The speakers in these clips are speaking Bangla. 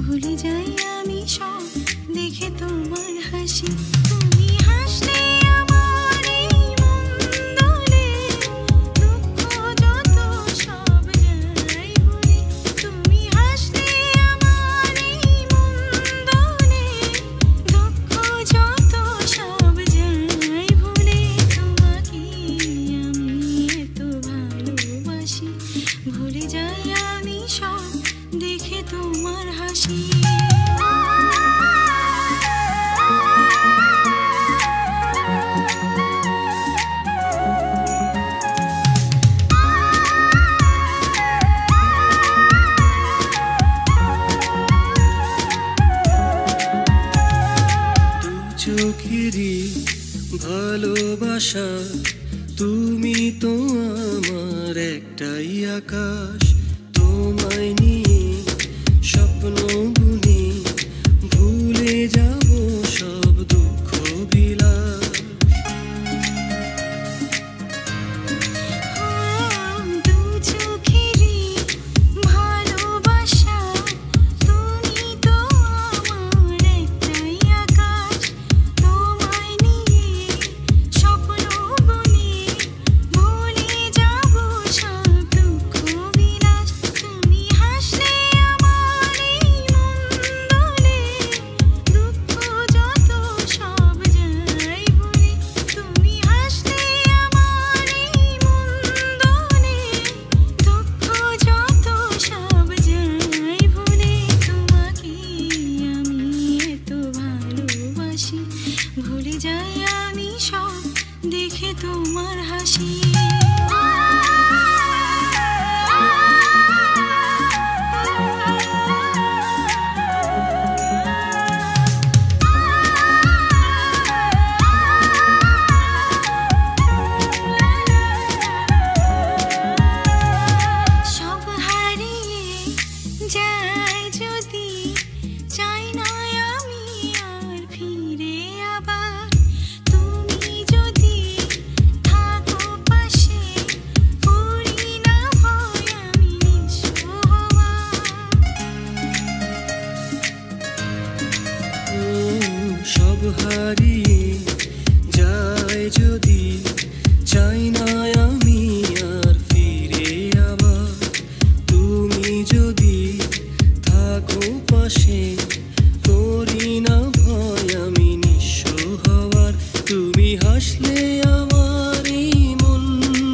ভুলে যাই আমি সব দেখে তোমার হাসি। তুমি হাসলে আমার এই মন দোলে, দুঃখ যত সব যায় ভুলে। তুমি হাসলে আমার এই মন দোলে, দুঃখ যত সব যায় ভুলে। তোমাকে আমি এত ভালোবাসি, ভুলে যাই আমি সব দেখে তোমার হাসি। চোখেরই ভালোবাসা, তুমি তো আমার একটাই আকাশ। তোমায় নিয়ে স্বপ্ন বুনে ভুলে যাব সব দুঃখ বিলাস। দু চোখেরই ভালোবাসা, তুমি তো আমার একটাই আকাশ। তোমায় নিয়ে স্বপ্ন বুনে ভুলে যাব সব দুঃখ বিলাস। তুমি হাসলে আমার এই মন দোলে, দুঃখ যত সব যায় ভুলে। তুমি হাসলে আমার এই মন দোলে, দুঃখ যত সব যায় ভুলে। তোমাকে আমি এত ভালোবাসি, ভুলে যাই আমি সব দেখে তোমার হাসি। সব হারিয়ে যায় যদি, চাই না আমি আর ফিরে আবার। তুমি যদি থাকো পাশে, করি না ভয় আমি নিঃস্ব হওয়ার। সব হারিয়ে যায় যদি, চাই না আমি আর ফিরে আবার। তুমি যদি থাকো পাশে, করি না ভয় আমি নিঃস্ব হওয়ার। তুমি হাসলে আমার এই মন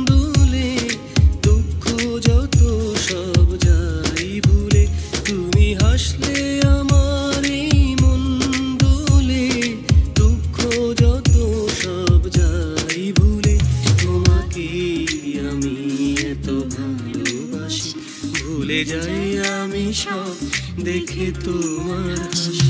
দোলে, দুঃখ যত সব যাই ভুলে। তুমি হাসলে আমার এই মন দোলে, দুঃখ যত সব যাই ভুলে। তোমাকে আমি এত ভালোবাসি, ভুলে যাই আমি সব দেখে তোমার হাসি।